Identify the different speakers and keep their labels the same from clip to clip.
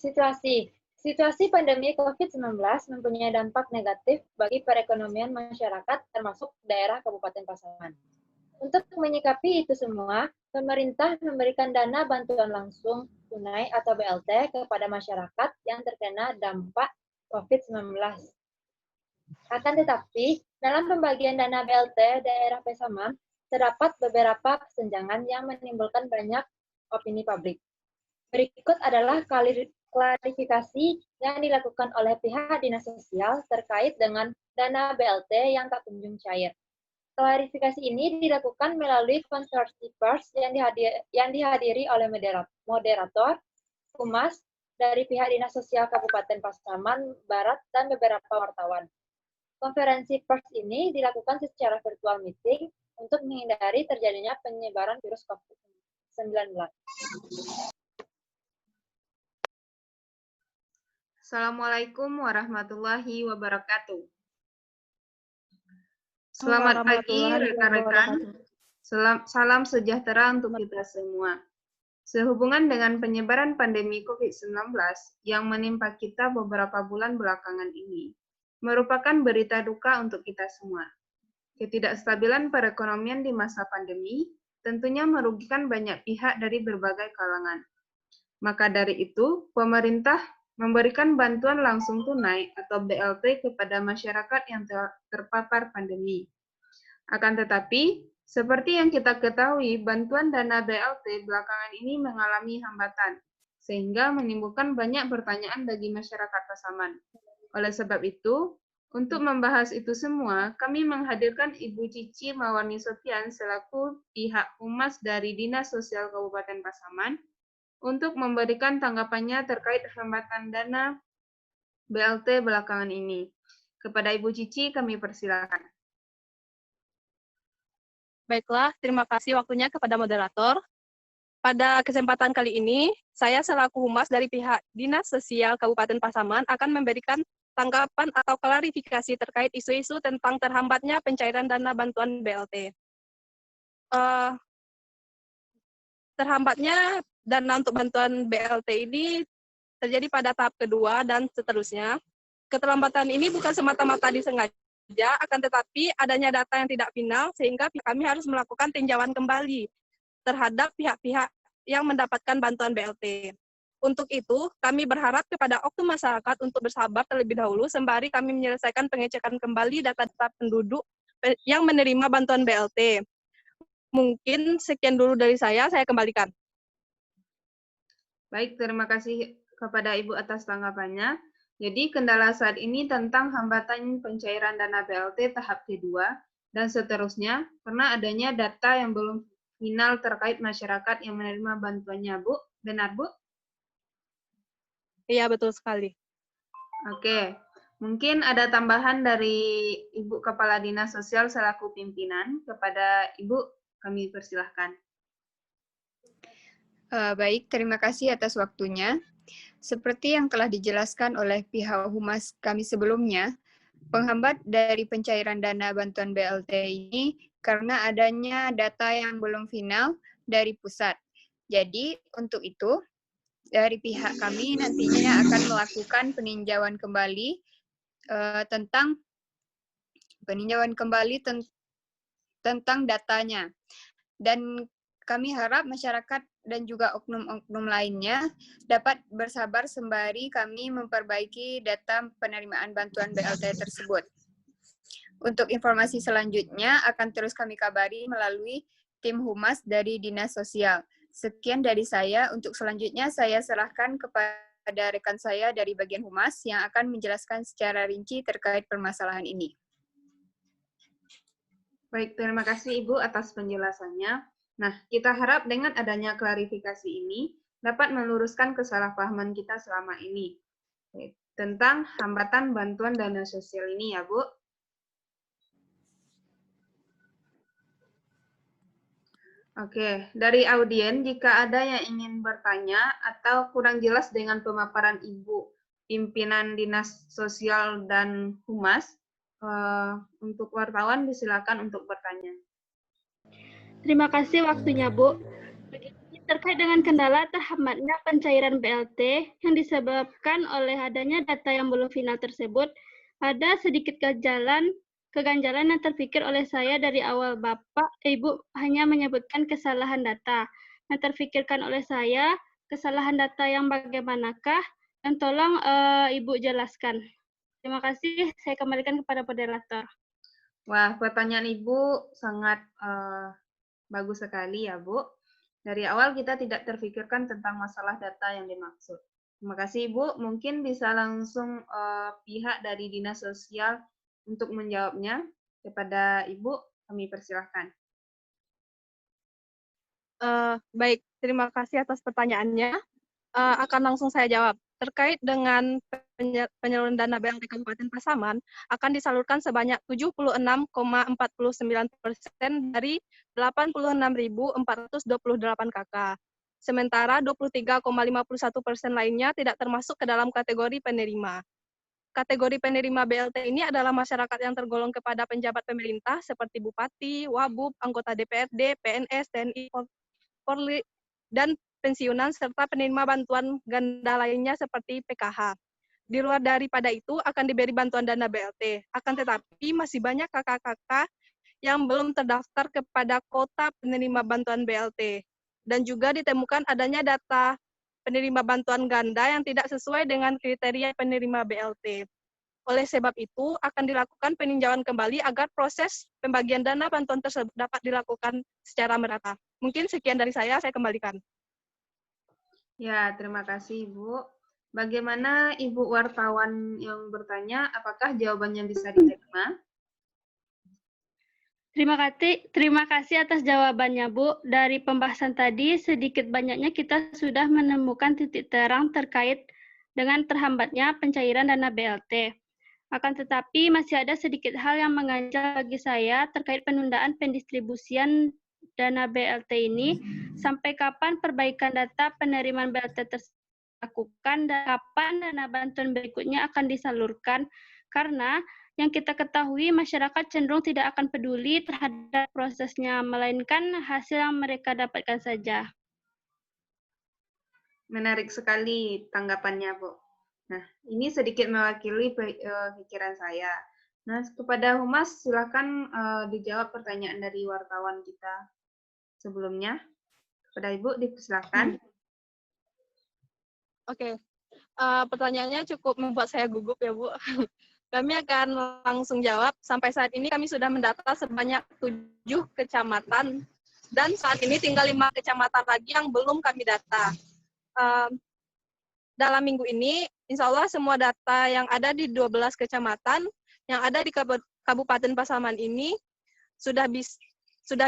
Speaker 1: Situasi pandemi COVID-19 mempunyai dampak negatif bagi perekonomian masyarakat termasuk daerah Kabupaten Pasaman. Untuk menyikapi itu semua, pemerintah memberikan dana bantuan langsung tunai atau BLT kepada masyarakat yang terkena dampak COVID-19. Akan tetapi, dalam pembagian dana BLT daerah Pasaman, terdapat beberapa kesenjangan yang menimbulkan banyak opini publik. Berikut adalah klarifikasi yang dilakukan oleh pihak Dinas Sosial terkait dengan dana BLT yang tak kunjung cair. Klarifikasi ini dilakukan melalui konversi pers yang dihadiri oleh moderator, humas dari pihak Dinas Sosial Kabupaten Pasaman Barat dan beberapa wartawan. Konferensi pers ini dilakukan secara virtual meeting untuk menghindari terjadinya penyebaran virus COVID-19.
Speaker 2: Assalamualaikum warahmatullahi wabarakatuh. Selamat pagi rekan-rekan. Salam sejahtera untuk kita semua. Sehubungan dengan penyebaran pandemi COVID-19 yang menimpa kita beberapa bulan belakangan ini, merupakan berita duka untuk kita semua. Ketidakstabilan perekonomian di masa pandemi tentunya merugikan banyak pihak dari berbagai kalangan. Maka dari itu, pemerintah memberikan bantuan langsung tunai atau BLT kepada masyarakat yang terpapar pandemi. Akan tetapi, seperti yang kita ketahui, bantuan dana BLT belakangan ini mengalami hambatan, sehingga menimbulkan banyak pertanyaan bagi masyarakat Pasaman. Oleh sebab itu, untuk membahas itu semua, kami menghadirkan Ibu Cici Mawarni Sofian selaku pihak humas dari Dinas Sosial Kabupaten Pasaman, untuk memberikan tanggapannya terkait hambatan dana BLT belakangan ini. Kepada Ibu Cici, kami persilakan.
Speaker 3: Baiklah, terima kasih waktunya kepada moderator. Pada kesempatan kali ini, saya selaku humas dari pihak Dinas Sosial Kabupaten Pasaman akan memberikan tanggapan atau klarifikasi terkait isu-isu tentang terhambatnya pencairan dana bantuan BLT. Terhambatnya dana untuk bantuan BLT ini terjadi pada tahap kedua dan seterusnya. Keterlambatan ini bukan semata-mata disengaja, akan tetapi adanya data yang tidak final sehingga kami harus melakukan tinjauan kembali terhadap pihak-pihak yang mendapatkan bantuan BLT. Untuk itu, kami berharap kepada oknum masyarakat untuk bersabar terlebih dahulu sembari kami menyelesaikan pengecekan kembali data-data penduduk yang menerima bantuan BLT. Mungkin sekian dulu dari saya kembalikan.
Speaker 2: Baik, terima kasih kepada Ibu atas tanggapannya. Jadi, kendala saat ini tentang hambatan pencairan dana BLT tahap kedua dan seterusnya, karena adanya data yang belum final terkait masyarakat yang menerima bantuannya, Bu. Benar, Bu?
Speaker 3: Iya, betul sekali.
Speaker 2: Oke, mungkin ada tambahan dari Ibu Kepala Dinas Sosial selaku pimpinan. Kepada Ibu, kami persilahkan.
Speaker 4: Baik, terima kasih atas waktunya. Seperti yang telah dijelaskan oleh pihak humas kami sebelumnya, penghambat dari pencairan dana bantuan BLT ini karena adanya data yang belum final dari pusat. Jadi, untuk itu, dari pihak kami nantinya akan melakukan peninjauan kembali tentang datanya. Dan kami harap masyarakat dan juga oknum-oknum lainnya dapat bersabar sembari kami memperbaiki data penerimaan bantuan BLT tersebut. Untuk informasi selanjutnya akan terus kami kabari melalui tim humas dari Dinas Sosial. Sekian dari saya. Untuk selanjutnya saya serahkan kepada rekan saya dari bagian humas yang akan menjelaskan secara rinci terkait permasalahan ini.
Speaker 2: Baik, terima kasih Ibu atas penjelasannya. Nah, kita harap dengan adanya klarifikasi ini dapat meluruskan kesalahpahaman kita selama ini tentang hambatan bantuan dana sosial ini ya, Bu. Oke, dari audien jika ada yang ingin bertanya atau kurang jelas dengan pemaparan Ibu pimpinan Dinas Sosial dan Humas, untuk wartawan disilakan untuk bertanya.
Speaker 5: Terima kasih waktunya, Bu. Begini terkait dengan kendala terhambatnya pencairan BLT yang disebabkan oleh adanya data yang belum final tersebut, ada sedikit keganjalan yang terpikir oleh saya dari awal. Ibu hanya menyebutkan kesalahan data. Yang terpikirkan oleh saya, kesalahan data yang bagaimanakah? Dan tolong Ibu jelaskan. Terima kasih, saya kembalikan kepada moderator.
Speaker 2: Wah, pertanyaan Ibu sangat bagus sekali ya, Bu. Dari awal kita tidak terpikirkan tentang masalah data yang dimaksud. Terima kasih, Ibu. Mungkin bisa langsung pihak dari Dinas Sosial untuk menjawabnya. Kepada Ibu, kami persilahkan.
Speaker 3: Baik, terima kasih atas pertanyaannya. Akan langsung saya jawab. Terkait dengan penyaluran dana BLT Kabupaten Pasaman, akan disalurkan sebanyak 76,49% dari 86.428 KK. Sementara 23,51% lainnya tidak termasuk ke dalam kategori penerima. Kategori penerima BLT ini adalah masyarakat yang tergolong kepada penjabat pemerintah seperti Bupati, Wabub, anggota DPRD, PNS, TNI, Polri, dan pensiunan, serta penerima bantuan ganda lainnya seperti PKH. Di luar daripada itu akan diberi bantuan dana BLT. Akan tetapi masih banyak kakak-kakak yang belum terdaftar kepada kota penerima bantuan BLT. Dan juga ditemukan adanya data penerima bantuan ganda yang tidak sesuai dengan kriteria penerima BLT. Oleh sebab itu, akan dilakukan peninjauan kembali agar proses pembagian dana bantuan tersebut dapat dilakukan secara merata. Mungkin sekian dari saya kembalikan.
Speaker 2: Ya, terima kasih, Ibu. Bagaimana Ibu wartawan yang bertanya, apakah jawabannya bisa diterima?
Speaker 5: Terima kasih atas jawabannya, Bu. Dari pembahasan tadi, sedikit banyaknya kita sudah menemukan titik terang terkait dengan terhambatnya pencairan dana BLT. Akan tetapi, masih ada sedikit hal yang mengganjal bagi saya terkait penundaan pendistribusian dana BLT ini. Sampai kapan perbaikan data penerimaan BLT tersebut dilakukan dan kapan dana bantuan berikutnya akan disalurkan? Karena yang kita ketahui, masyarakat cenderung tidak akan peduli terhadap prosesnya, melainkan hasil yang mereka dapatkan saja.
Speaker 2: Menarik sekali tanggapannya, Bu. Nah, ini sedikit mewakili pikiran saya. Nah, kepada Humas, silakan dijawab pertanyaan dari wartawan kita sebelumnya. Kepada Ibu, dipersilakan.
Speaker 3: Oke, pertanyaannya cukup membuat saya gugup ya, Bu. Kami akan langsung jawab. Sampai saat ini kami sudah mendata sebanyak 7 kecamatan, dan saat ini tinggal 5 kecamatan lagi yang belum kami data. Dalam minggu ini, insya Allah semua data yang ada di 12 kecamatan yang ada di Kabupaten Pasaman ini sudah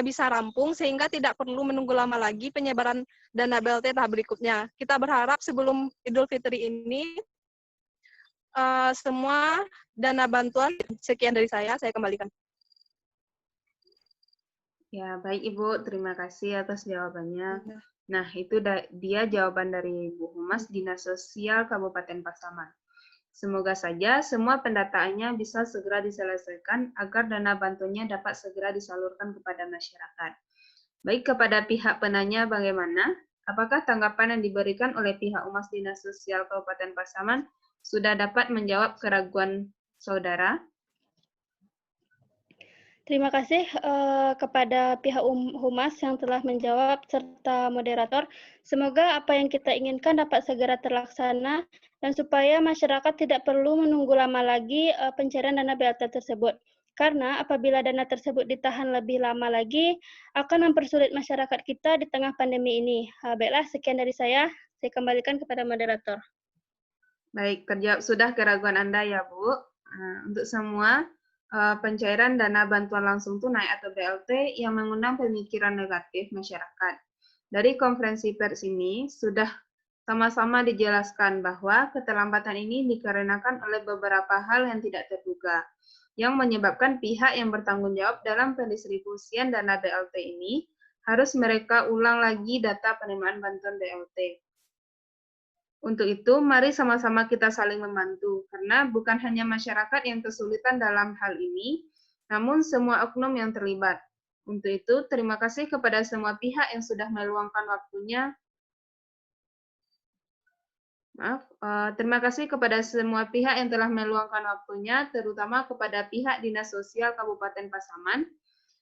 Speaker 3: bisa rampung, sehingga tidak perlu menunggu lama lagi penyebaran dana BLT tahap berikutnya. Kita berharap sebelum Idul Fitri ini, semua dana bantuan. Sekian dari saya kembalikan.
Speaker 2: Ya, baik Ibu, terima kasih atas jawabannya. Nah, itu dia jawaban dari Bu Humas Dinas Sosial Kabupaten Pasaman. Semoga saja semua pendataannya bisa segera diselesaikan agar dana bantuannya dapat segera disalurkan kepada masyarakat. Baik, kepada pihak penanya bagaimana? Apakah tanggapan yang diberikan oleh pihak Humas Dinas Sosial Kabupaten Pasaman sudah dapat menjawab keraguan saudara?
Speaker 5: Terima kasih kepada pihak Humas yang telah menjawab serta moderator. Semoga apa yang kita inginkan dapat segera terlaksana dan supaya masyarakat tidak perlu menunggu lama lagi pencairan dana BLT tersebut. Karena apabila dana tersebut ditahan lebih lama lagi akan mempersulit masyarakat kita di tengah pandemi ini. Baiklah, sekian dari saya kembalikan kepada moderator.
Speaker 2: Baik, terjawab sudah keraguan Anda ya, Bu. Untuk semua pencairan dana bantuan langsung tunai atau BLT yang mengundang pemikiran negatif masyarakat. Dari konferensi pers ini sudah sama-sama dijelaskan bahwa keterlambatan ini dikarenakan oleh beberapa hal yang tidak terduga, yang menyebabkan pihak yang bertanggung jawab dalam pendistribusian dana BLT ini harus mereka ulang lagi data penerimaan bantuan BLT. Untuk itu, mari sama-sama kita saling membantu, karena bukan hanya masyarakat yang kesulitan dalam hal ini, namun semua oknum yang terlibat. Untuk itu, terima kasih kepada semua pihak yang sudah meluangkan waktunya. Terima kasih kepada semua pihak yang telah meluangkan waktunya, terutama kepada pihak Dinas Sosial Kabupaten Pasaman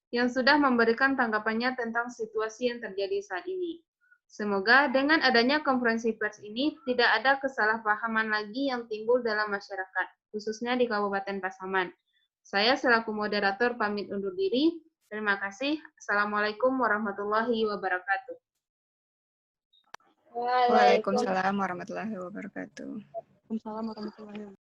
Speaker 2: yang sudah memberikan tanggapannya tentang situasi yang terjadi saat ini. Semoga dengan adanya konferensi pers ini tidak ada kesalahpahaman lagi yang timbul dalam masyarakat, khususnya di Kabupaten Pasaman. Saya selaku moderator pamit undur diri. Terima kasih. Assalamualaikum warahmatullahi wabarakatuh.
Speaker 4: Waalaikumsalam warahmatullahi wabarakatuh.
Speaker 3: Waalaikumsalam warahmatullahi wabarakatuh.